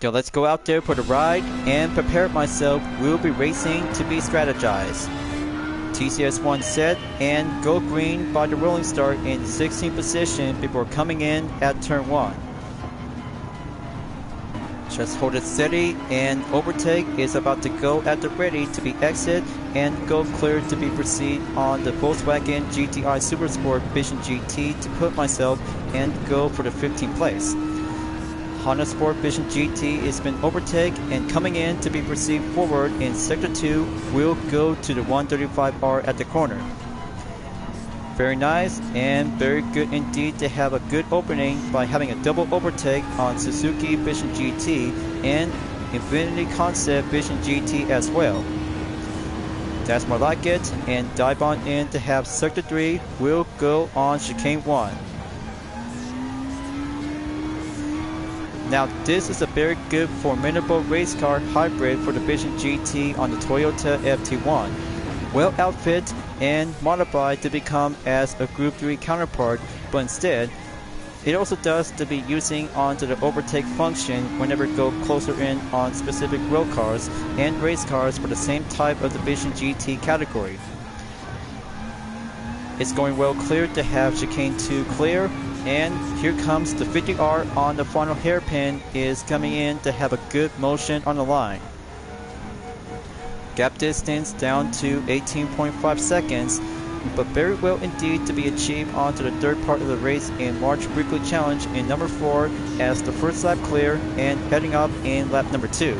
So let's go out there for the ride and prepare myself. We'll be racing to be strategized. TCS1 set and go green by the rolling start in 16th position before coming in at turn 1. Just hold it steady and overtake is about to go at the ready to be exit and go clear to be proceed on the Volkswagen GTI Supersport Vision GT to put myself and go for the 15th place. Honda Sport Vision GT has been overtake and coming in to be proceed forward in Sector 2 will go to the 135R at the corner. Very nice and very good indeed to have a good opening by having a double overtake on Suzuki Vision GT and Infiniti Concept Vision GT as well. That's more like it, and dive on in to have Sector 3 will go on Chicane 1. Now this is a very good formidable race car hybrid for the Vision GT on the Toyota FT-1. Well outfit and modified to become as a Group 3 counterpart, but instead it also does to be using onto the overtake function whenever go closer in on specific road cars and race cars for the same type of the Vision GT category. It's going well clear to have Chicane 2 clear, and here comes the 50R on the final hairpin is coming in to have a good motion on the line. Gap distance down to 18.5 seconds, but very well indeed to be achieved onto the third part of the race in March Weekly Challenge in number 4 as the first lap clear and heading up in lap number 2.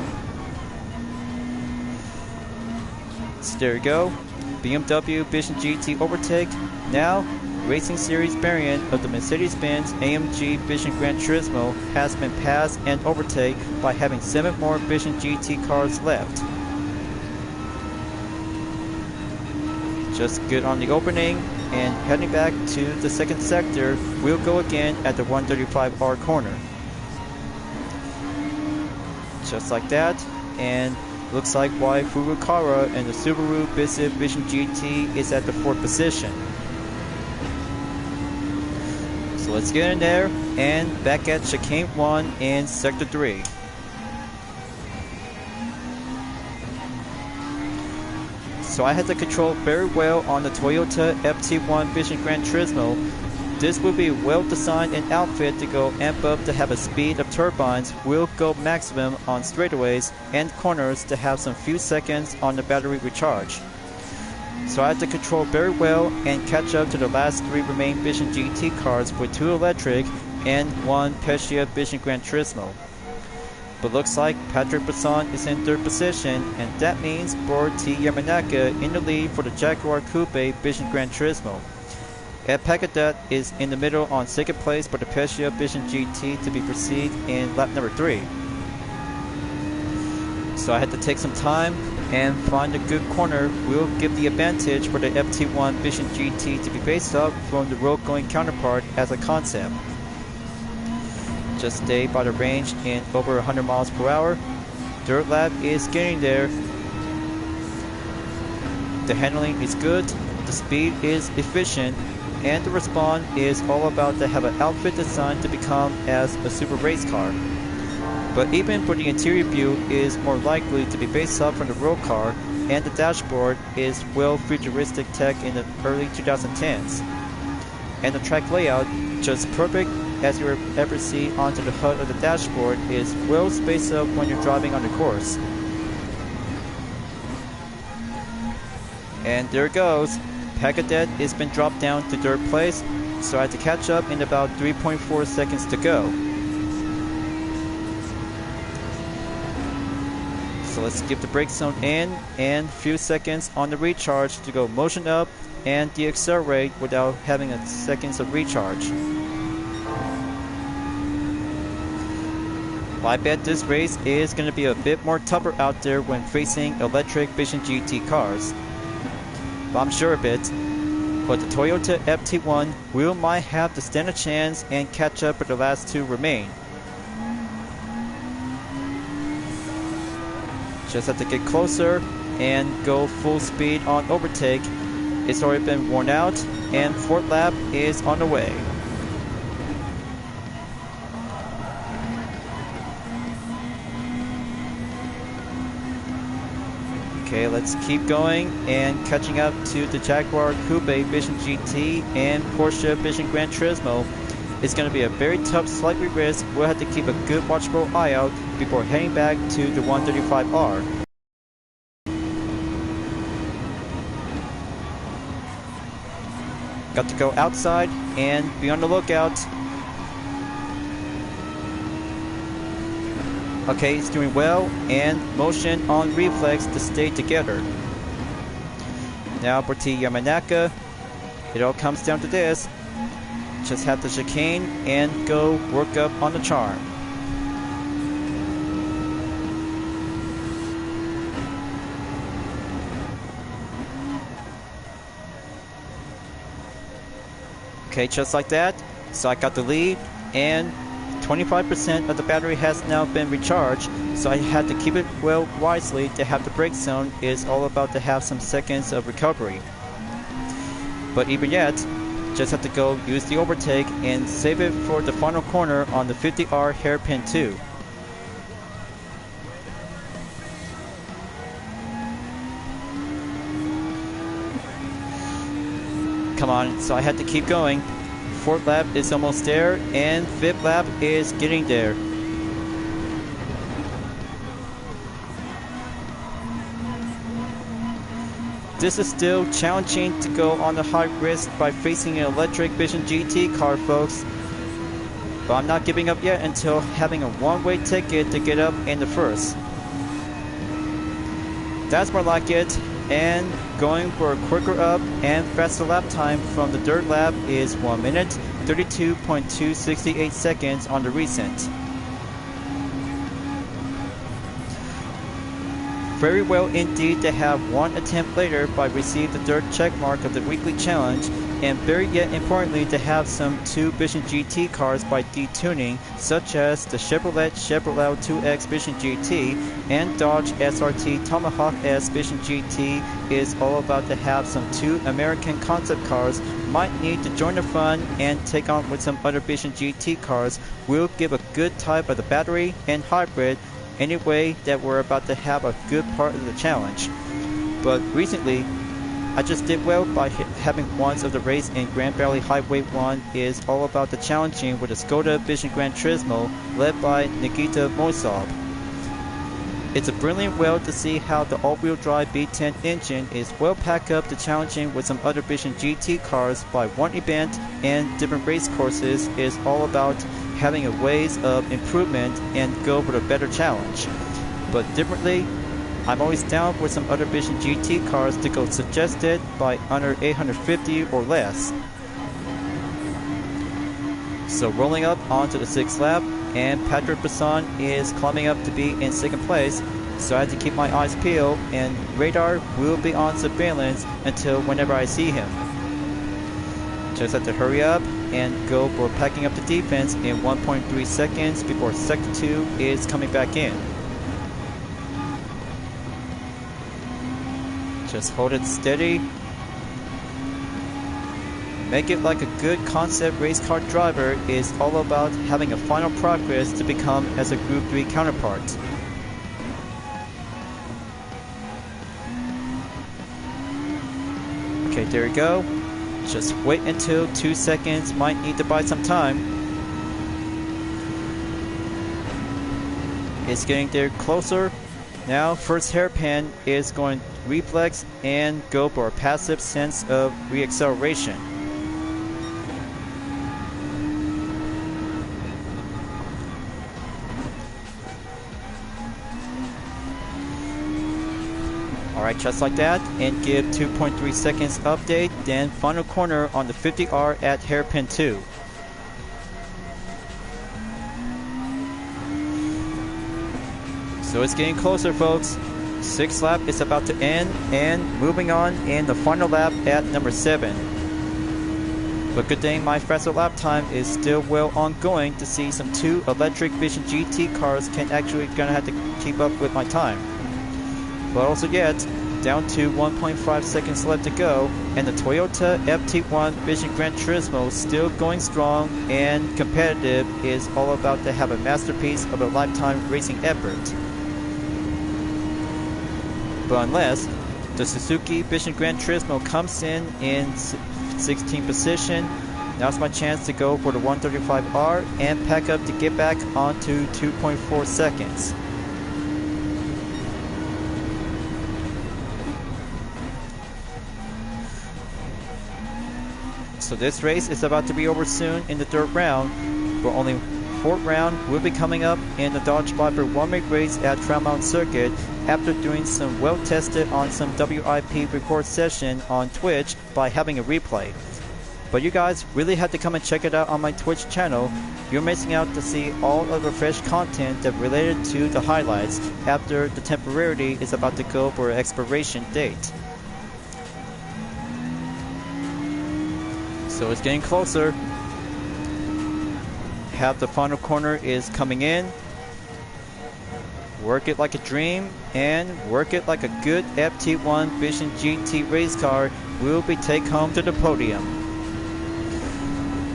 So there you go, BMW Vision GT overtake. Now Racing Series variant of the Mercedes-Benz AMG Vision Gran Turismo has been passed and overtaken by having 7 more Vision GT cars left. Just good on the opening and heading back to the second sector, we'll go again at the 135R corner. Just like that, and looks like why Furukawa and the Subaru Vision GT is at the 4th position. So let's get in there and back at Chicane 1 in Sector 3. So I had to control very well on the Toyota FT-1 Vision Gran Turismo. This will be well designed and outfit to go amp up to have a speed of turbines, will go maximum on straightaways and corners to have some few seconds on the battery recharge. So I had to control very well and catch up to the last 3 remaining Vision GT cars with 2 electric and 1 Porsche Vision Gran Turismo. But looks like Patrick Besson is in 3rd position, and that means Bor T. Yamanaka in the lead for the Jaguar Coupe Vision Gran Turismo. Ed Pagadat is in the middle on 2nd place for the Porsche Vision GT to be proceed in lap number 3. So I had to take some time and find a good corner will give the advantage for the FT-1 Vision GT to be based up from the road going counterpart as a concept. Just stay by the range in over 100 miles per hour. Third lap is getting there. The handling is good, the speed is efficient, and the respawn is all about to have an outfit designed to become as a super race car. But even for the interior view is more likely to be based up from the road car, and the dashboard is well futuristic tech in the early 2010s. And the track layout, just perfect as you ever see onto the HUD of the dashboard, is well spaced up when you're driving on the course. And there it goes. Pagadet has been dropped down to 3rd place, so I had to catch up in about 3.4 seconds to go. So let's skip the brake zone in and few seconds on the recharge to go motion up and deaccelerate without having a seconds of recharge. I bet this race is going to be a bit more tougher out there when facing electric Vision GT cars. I'm sure of it, but the Toyota FT-1 will might have to stand a chance and catch up with the last 2 remain. Just have to get closer and go full speed on overtake. It's already been worn out and 4th lap is on the way. Okay, let's keep going and catching up to the Jaguar Coupe Vision GT and Porsche Vision Gran Turismo. It's going to be a very tough slightly risk. We'll have to keep a good watchful eye out before heading back to the 135R. Got to go outside and be on the lookout. Okay, it's doing well, and motion on reflex to stay together. Now for T Yamanaka, it all comes down to this. Just have the chicane and go work up on the charm. Okay, just like that. So I got the lead, and 25% of the battery has now been recharged, so I had to keep it well wisely to have the brake zone is all about to have some seconds of recovery. But even yet, just have to go use the overtake and save it for the final corner on the 50R hairpin 2. Come on, so I had to keep going. Fourth lap is almost there, and fifth lap is getting there. This is still challenging to go on the high risk by facing an electric Vision GT car, folks. But I'm not giving up yet until having a one-way ticket to get up in the first. That's more like it. And going for a quicker up and faster lap time from the dirt lap is 1 minute 32.268 seconds on the recent. Very well indeed to have one attempt later but receive the dirt check mark of the weekly challenge, and very yet importantly to have some 2 Vision GT cars by detuning, such as the Chevrolet 2X Vision GT and Dodge SRT Tomahawk S Vision GT is all about to have some 2 American concept cars. Might need to join the fun and take on with some other Vision GT cars. Will give a good type of the battery and hybrid anyway that we're about to have a good part of the challenge. But recently, I just did well by having once of the race in Grand Valley Highway 1 is all about the challenging with the Skoda Vision Gran Turismo led by Nikita Moisov. It's a brilliant well to see how the all-wheel drive V10 engine is well packed up to challenging with some other Vision GT cars by one event and different race courses is all about having a ways of improvement and go for a better challenge. But differently, I'm always down with some other Vision GT cars to go suggested by under 850 or less. So rolling up onto the 6th lap, and Patrick Besson is climbing up to be in 2nd place, so I have to keep my eyes peeled, and radar will be on surveillance until whenever I see him. Just have to hurry up and go for packing up the defense in 1.3 seconds before sector 2 is coming back in. Just hold it steady. Make it like a good concept race car driver is all about having a final progress to become as a Group 3 counterpart. Okay, there we go. Just wait until 2 seconds, might need to buy some time. It's getting there closer. Now first hairpin is going reflex and go for a passive sense of reacceleration. Alright, just like that, and give 2.3 seconds update, then final corner on the 50R at hairpin 2. So it's getting closer, folks. 6th lap is about to end, and moving on in the final lap at number 7. But good thing my faster lap time is still well ongoing to see some 2 electric Vision GT cars can actually gonna have to keep up with my time. But also yet, down to 1.5 seconds left to go, and the Toyota FT-1 Vision Gran Turismo still going strong and competitive is all about to have a masterpiece of a lifetime racing effort. But unless the Suzuki Vision Gran Turismo comes in 16th position, now's my chance to go for the 135R and pack up to get back onto 2.4 seconds. So this race is about to be over soon in the third round, but only fourth round will be coming up in the Dodge Viper 1-week race at Trail Mountain Circuit after doing some well tested on some WIP record session on Twitch by having a replay. But you guys really have to come and check it out on my Twitch channel. You're missing out to see all of the fresh content that related to the highlights after the temporarily is about to go for an expiration date. So it's getting closer. Half the final corner is coming in. Work it like a dream and work it like a good FT-1 Vision GT race car will be take home to the podium.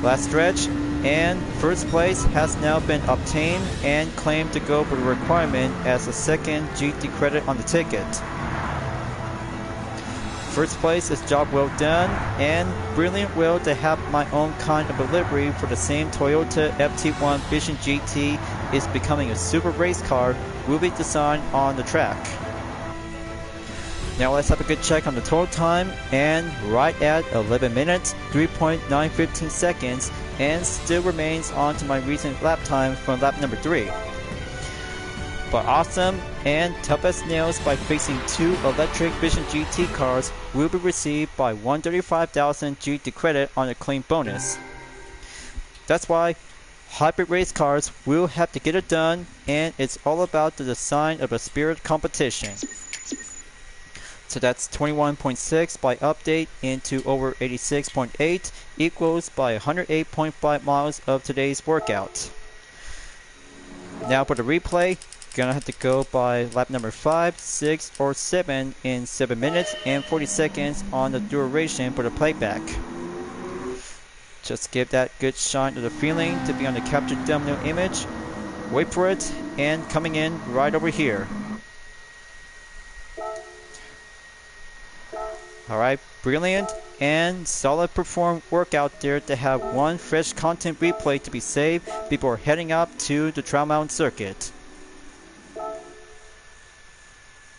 Last stretch, and first place has now been obtained and claimed to go for the requirement as a second GT credit on the ticket. First place is job well done, and brilliant will to have my own kind of a livery for the same Toyota FT-1 Vision GT is becoming a super race car will be designed on the track. Now let's have a good check on the total time, and right at 11 minutes, 3.915 seconds, and still remains on to my recent lap time from lap number 3. But awesome and tough as nails by facing two electric Vision GT cars will be received by 135,000 GT credit on a clean bonus. That's why hybrid race cars will have to get it done, and it's all about the design of a spirit competition. So that's 21.6 by update into over 86.8 equals by 108.5 miles of today's workout. Now for the replay, gonna have to go by lap number 5, 6, or 7 in 7 minutes and 40 seconds on the duration for the playback. Just give that good shine of the feeling to be on the captured thumbnail image. Wait for it, and coming in right over here. Alright, brilliant and solid performed workout there to have one fresh content replay to be saved before heading up to the Trail Mountain Circuit.